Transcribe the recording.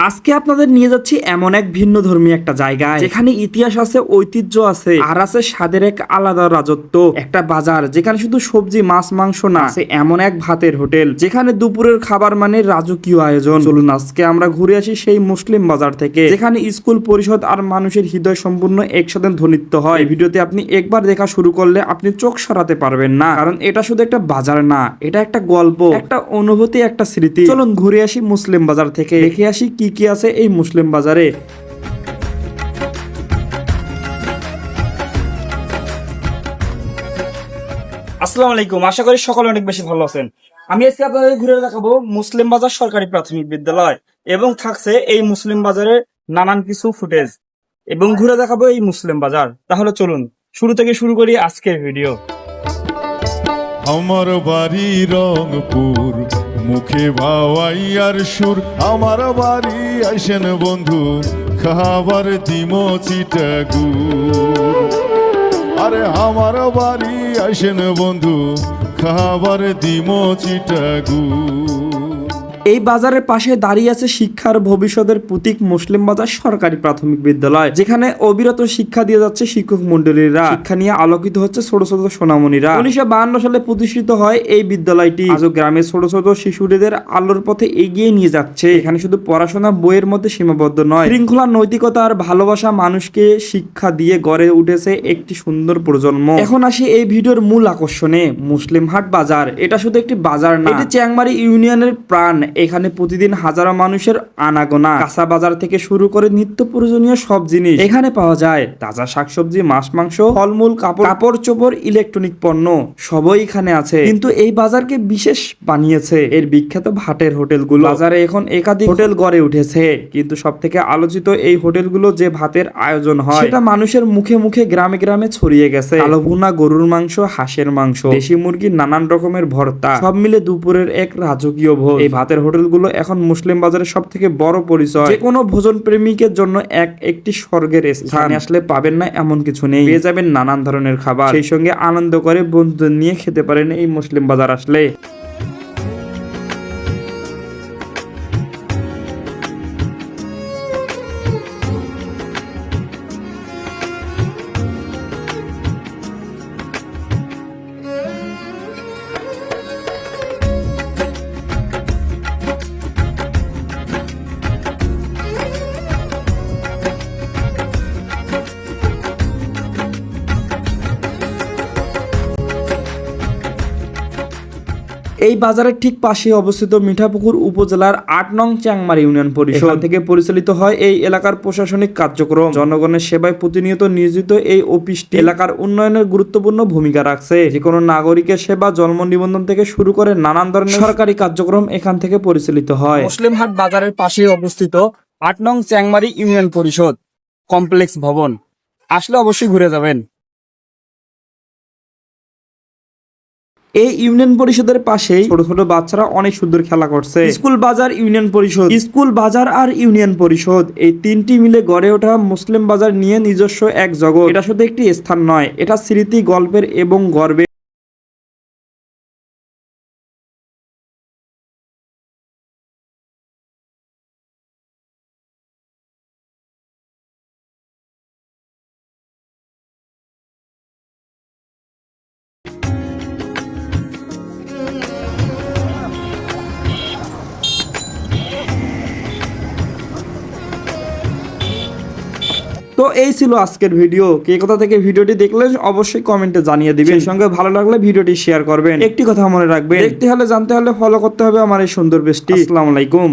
আজকে আপনাদের নিয়ে যাচ্ছি এমন এক ভিন্ন ধর্মী একটা জায়গায়, যেখানে ইতিহাস আছে, ঐতিহ্য আছে, আর আছে স্বাদের এক আলাদা রাজত্ব। একটা বাজার যেখানে শুধু সবজি, মাছ, মাংস না, আছে এমন এক ভাতের হোটেল যেখানে দুপুরের খাবার মানে রাজকীয় আয়োজন। চলুন আজকে আমরা ঘুরে আসি সেই মুসলিম বাজার থেকে, যেখানে স্কুল, পরিষদ আর মানুষের হৃদয় সম্পূর্ণ একসাথে ধ্বনিত হয়। এই ভিডিওতে আপনি একবার দেখা শুরু করলে আপনি চোখ সরাতে পারবেন না, কারণ এটা শুধু একটা বাজার না, এটা একটা গল্প, একটা অনুভূতি, একটা স্মৃতি। চলুন ঘুরে আসি মুসলিম বাজার থেকে, দেখে আসি কি কি আছে এই মুসলিম বাজারে। আসসালামু আলাইকুম, আশা করি সকলে অনেক বেশি ভালো আছেন। আমি আজকে আপনাদের ঘুরে দেখাবো মুসলিম বাজার সরকারি প্রাথমিক বিদ্যালয়, এবং থাকছে এই মুসলিম বাজারের নানান কিছু ফুটেজ, এবং ঘুরে দেখাবো এই মুসলিম বাজার। তাহলে চলুন শুরু থেকে শুরু করি আজকের ভিডিও। আমার বাড়ি রংপুর, মুখে ভাওয়াইয়ার সুর। আমার বাড়ি আইসেন বন্ধু, খাবার দিমো চিটাগুর। আরে আমার বাড়ি আইসেন বন্ধু, খাবার দিমো চিটাগুর। এই বাজারের পাশে দাঁড়িয়ে আছে শিক্ষার ভবিষ্যতের প্রতীক মুসলিম বাজার সরকারি প্রাথমিক বিদ্যালয়, যেখানে অবিরত শিক্ষা দিয়ে যাচ্ছে শিক্ষক মন্ডলীরা। শিক্ষা নিয়ে আলোকিত হচ্ছে ছোট ছোট সোনামণিরা। 1952 সালে প্রতিষ্ঠিত হয় এই বিদ্যালয়টি। আজও গ্রামের ছোট ছোট শিশুদের আলোর পথে এগিয়ে নিয়ে যাচ্ছে। এখানে শুধু পড়াশোনা বইয়ের মধ্যে সীমাবদ্ধ নয়, শৃঙ্খলা, নৈতিকতা আর ভালোবাসা মানুষকে শিক্ষা দিয়ে গড়ে উঠেছে একটি সুন্দর প্রজন্ম। এখন আসি এই ভিডিওর মূল আকর্ষণে, মুসলিম হাট বাজার। এটা শুধু একটি বাজার না, এটি চ্যাংমারি ইউনিয়নের প্রাণ। এখানে প্রতিদিন হাজারো মানুষের আনাগোনা। কাঁচা বাজার থেকে শুরু করে নিত্য প্রয়োজনীয় সব জিনিস এখানে পাওয়া যায়। তাজা শাকসবজি, মাছ, মাংস, ফলমূল, কাপড় চোপড়, ইলেকট্রনিক পণ্য সবই এখানে আছে। কিন্তু এই বাজারকে বিশেষ বানিয়েছে এর বিখ্যাত ভাটের হোটেলগুলো। বাজারে এখন একাধিক হোটেল গড়ে উঠেছে, কিন্তু সব থেকে আলোচিত এই হোটেলগুলো যে ভাতের আয়োজন হয় সেটা মানুষের মুখে মুখে, গ্রামে গ্রামে ছড়িয়ে গেছে। আলু ভুনা, গরুর মাংস, হাঁসের মাংস, দেশি মুরগি, নানান রকমের ভর্তা, সব মিলে দুপুরের এক রাজকীয় ভোজ। এই ভাতের হোটেলগুলো এখন মুসলিম বাজারের সব থেকে বড় পরিচয়। যে কোনো ভোজন প্রেমিকের জন্য একটি স্বর্গের স্থান। আসলে পাবেন না এমন কিছু নেই, পেয়ে যাবেন নানান ধরনের খাবার, সেই সঙ্গে আনন্দ করে বন্ধুদের নিয়ে খেতে পারেন এই মুসলিম বাজার আসলে। এই বাজারের ঠিক পাশে অবস্থিত মিঠাপুকুর উপজেলার ৮ নং চ্যাংমারি ইউনিয়ন পরিষদ থেকে পরিচালিত হয় এই এলাকার প্রশাসনিক কার্যক্রম। জনগণের সেবায় প্রতিনিয়ত নিয়োজিত এই অফিসটি এলাকার উন্নয়নের গুরুত্বপূর্ণ ভূমিকা রাখছে। যে কোনো নাগরিকের সেবা, জন্ম নিবন্ধন থেকে শুরু করে নানান ধরনের সরকারি কার্যক্রম এখান থেকে পরিচালিত হয়। মুসলিম হাট বাজারের পাশে অবস্থিত ৮ নং চ্যাংমারি ইউনিয়ন পরিষদ কমপ্লেক্স ভবন, আসলে অবশ্যই ঘুরে যাবেন। এই ইউনিয়ন পরিষদের পাশে ছোট ছোট বাচ্চারা অনেক সুন্দর খেলা করছে। স্কুল বাজার, ইউনিয়ন পরিষদ, স্কুল বাজার আর ইউনিয়ন পরিষদ, এই তিনটি মিলে গড়ে ওঠা মুসলিম বাজার নিয়ে নিজস্ব এক জগৎ। এটা শুধু একটি স্থান নয়, এটা স্মৃতি, গল্পের এবং গর্বের। তো এই ছিল আজকের ভিডিও। কে কোথা থেকে ভিডিওটি দেখলেন অবশ্যই কমেন্টে জানিয়ে দিবেন। সঙ্গে ভালো লাগলে ভিডিওটি শেয়ার করবেন। একটি কথা মনে রাখবেন, দেখতে হলে, জানতে হলে ফলো করতে হবে আমার এই সুন্দর পেজটি। আসসালামু আলাইকুম।